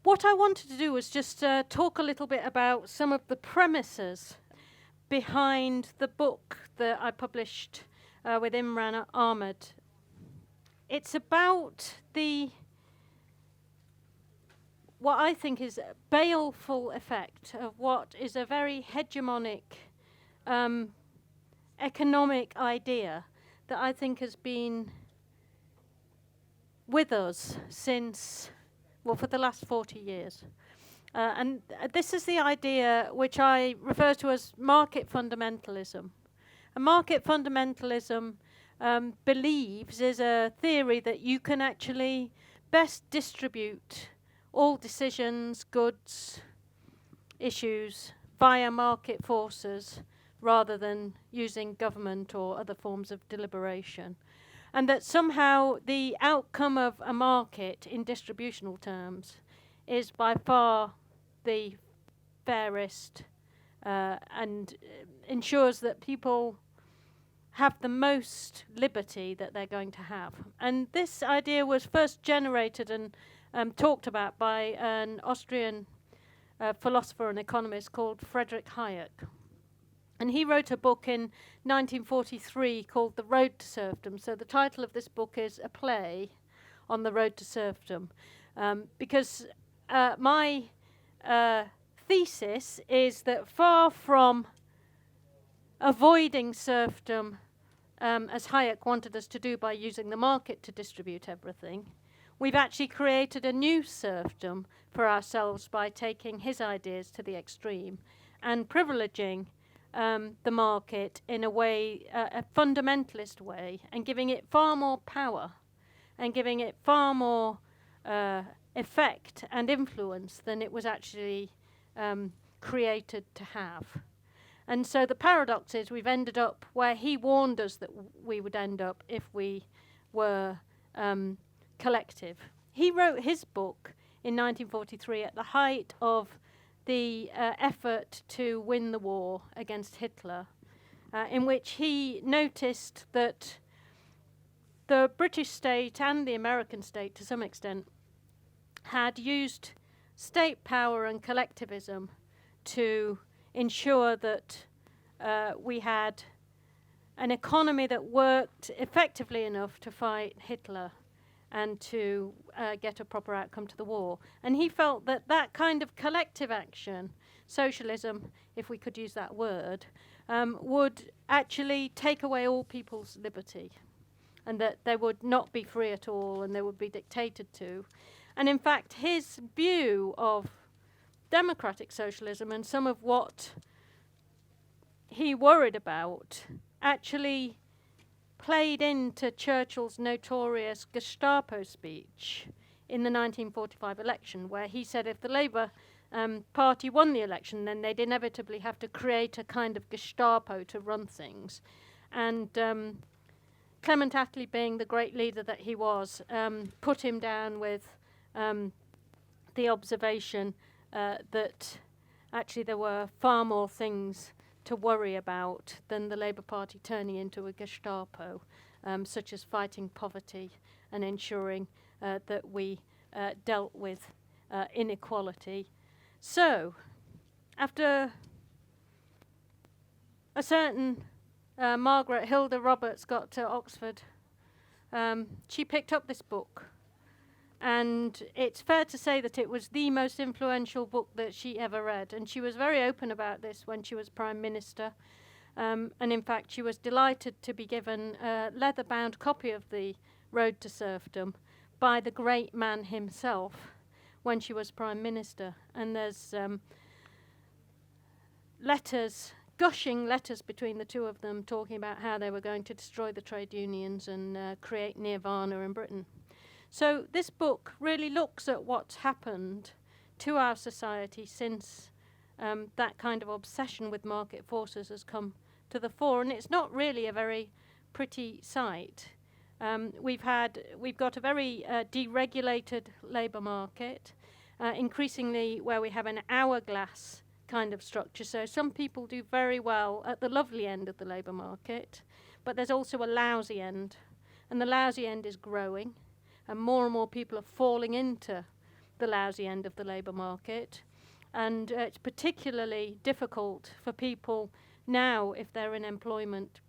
What I wanted to do was just talk a little bit about some of the premises behind the book that I published with Imran Ahmed. It's about what I think is a baleful effect of what is a very hegemonic economic idea that I think has been with us since, well, for the last 40 years. And this is the idea which I refer to as market fundamentalism. And market fundamentalism believes is a theory that you can actually best distribute all decisions, goods, issues via market forces rather than using government or other forms of deliberation. And that somehow the outcome of a market in distributional terms is by far the fairest and ensures that people have the most liberty that they're going to have. And this idea was first generated and talked about by an Austrian philosopher and economist called Friedrich Hayek. And he wrote a book in 1943 called The Road to Serfdom. So the title of this book is a play on the road to serfdom. Because my thesis is that far from avoiding serfdom, as Hayek wanted us to do by using the market to distribute everything, we've actually created a new serfdom for ourselves by taking his ideas to the extreme and privileging the market in a way, a fundamentalist way, and giving it far more power and giving it far more effect and influence than it was actually created to have. And so the paradox is we've ended up where he warned us that we would end up if we were collective. He wrote his book in 1943 at the height of the effort to win the war against Hitler, in which he noticed that the British state and the American state, to some extent, had used state power and collectivism to ensure that we had an economy that worked effectively enough to fight Hitler and to get a proper outcome to the war. And he felt that that kind of collective action, socialism, if we could use that word, would actually take away all people's liberty, and that they would not be free at all and they would be dictated to. And in fact, his view of democratic socialism and some of what he worried about actually played into Churchill's notorious Gestapo speech in the 1945 election, where he said if the Labour Party won the election, then they'd inevitably have to create a kind of Gestapo to run things. And Clement Attlee, being the great leader that he was, put him down with the observation that actually there were far more things to worry about than the Labour Party turning into a Gestapo, such as fighting poverty and ensuring that we dealt with inequality. So, after a certain Margaret Hilda Roberts got to Oxford, she picked up this book. And it's fair to say that it was the most influential book that she ever read. And she was very open about this when she was Prime Minister. And in fact, she was delighted to be given a leather-bound copy of The Road to Serfdom by the great man himself when she was Prime Minister. And there's gushing letters between the two of them talking about how they were going to destroy the trade unions and create nirvana in Britain. So this book really looks at what's happened to our society since that kind of obsession with market forces has come to the fore, and it's not really a very pretty sight. We've got a very deregulated labour market, increasingly where we have an hourglass kind of structure. So some people do very well at the lovely end of the labour market, but there's also a lousy end, and the lousy end is growing. And more people are falling into the lousy end of the labour market. And it's particularly difficult for people now, if they're in employment,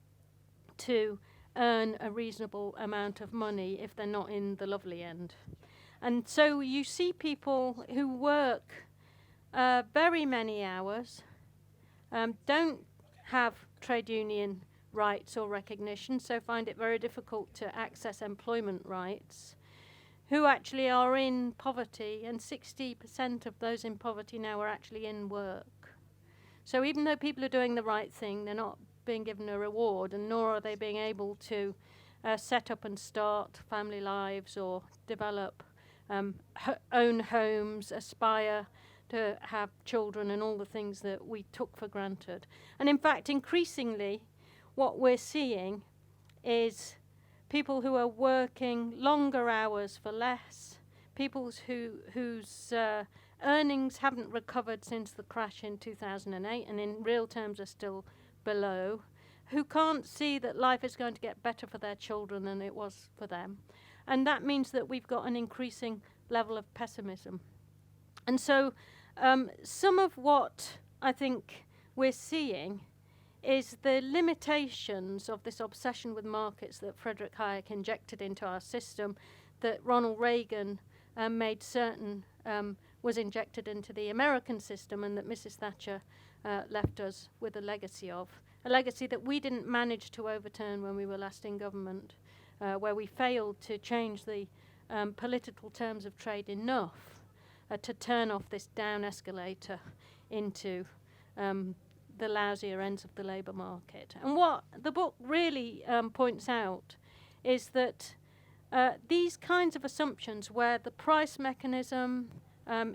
to earn a reasonable amount of money if they're not in the lovely end. And so you see people who work very many hours, don't have trade union rights or recognition, so find it very difficult to access employment rights, who actually are in poverty, and 60% of those in poverty now are actually in work. So even though people are doing the right thing, they're not being given a reward, and nor are they being able to set up and start family lives or develop own homes, aspire to have children and all the things that we took for granted. And in fact, increasingly, what we're seeing is people who are working longer hours for less, people whose earnings haven't recovered since the crash in 2008 and in real terms are still below, who can't see that life is going to get better for their children than it was for them. And that means that we've got an increasing level of pessimism. And so some of what I think we're seeing is the limitations of this obsession with markets that Frederick Hayek injected into our system, that Ronald Reagan made certain was injected into the American system, and that Mrs. Thatcher left us with a legacy of. A legacy that we didn't manage to overturn when we were last in government, where we failed to change the political terms of trade enough to turn off this down escalator into the lousier ends of the labour market. And what the book really points out is that these kinds of assumptions, where the price mechanism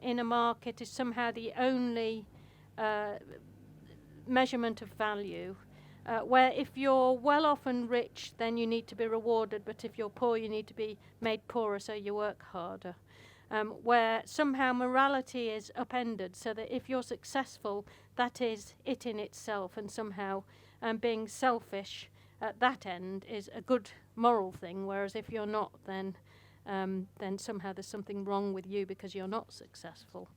in a market is somehow the only measurement of value, where if you're well off and rich, then you need to be rewarded, but if you're poor, you need to be made poorer, so you work harder. Where somehow morality is upended, so that if you're successful, that is it in itself, and somehow being selfish at that end is a good moral thing, whereas if you're not, then somehow there's something wrong with you because you're not successful.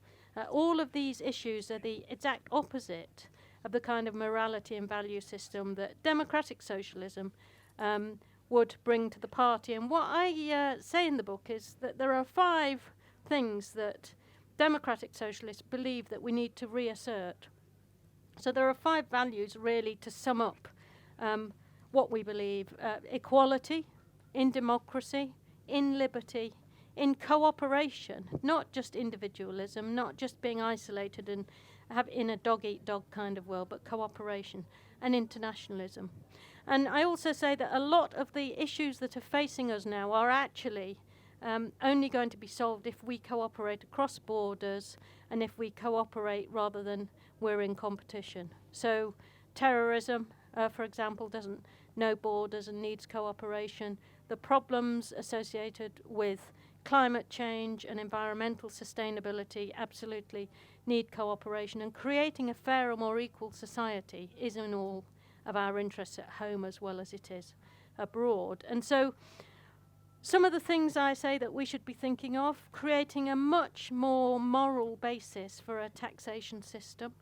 All of these issues are the exact opposite of the kind of morality and value system that democratic socialism would bring to the party. And what I say in the book is that there are 5 things that democratic socialists believe that we need to reassert. So there are 5 values really to sum up what we believe: equality, in democracy, in liberty, in cooperation, not just individualism, not just being isolated and have in a dog-eat-dog kind of world, but cooperation and internationalism. And I also say that a lot of the issues that are facing us now are actually only going to be solved if we cooperate across borders and if we cooperate rather than we're in competition. So terrorism, for example, doesn't know borders and needs cooperation. The problems associated with climate change and environmental sustainability absolutely need cooperation, and creating a fairer, more equal society is in all of our interests at home as well as it is abroad. And so some of the things I say that we should be thinking of: creating a much more moral basis for a taxation system,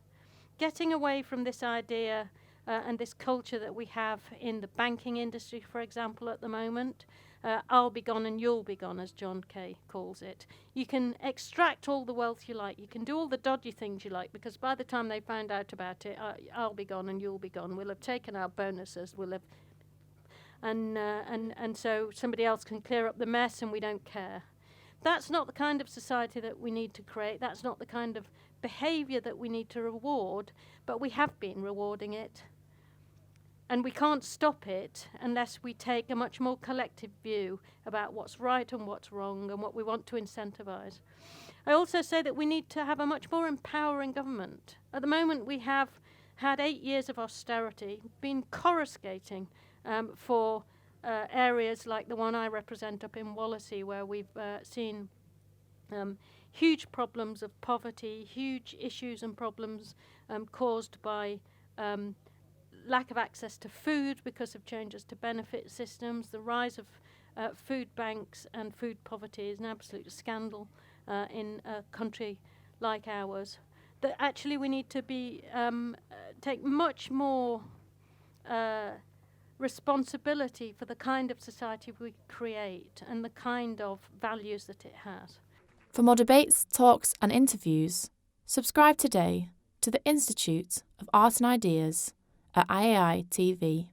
getting away from this idea and this culture that we have in the banking industry, for example, at the moment. I'll be gone and you'll be gone, as John Kay calls it. You can extract all the wealth you like. You can do all the dodgy things you like, because by the time they find out about it, I'll be gone and you'll be gone. We'll have taken our bonuses. We'll have, and so somebody else can clear up the mess, and we don't care. That's not the kind of society that we need to create. That's not the kind of behaviour that we need to reward, but we have been rewarding it. And we can't stop it unless we take a much more collective view about what's right and what's wrong and what we want to incentivise. I also say that we need to have a much more empowering government. At the moment, we have had 8 years of austerity, been coruscating for areas like the one I represent up in Wallasey, where we've seen huge problems of poverty, huge issues and problems caused by lack of access to food because of changes to benefit systems. The rise of food banks and food poverty is an absolute scandal in a country like ours, that actually we need to be take much more responsibility for the kind of society we create and the kind of values that it has. For more debates, talks and interviews, subscribe today to the Institute of Art and Ideas at IAI TV.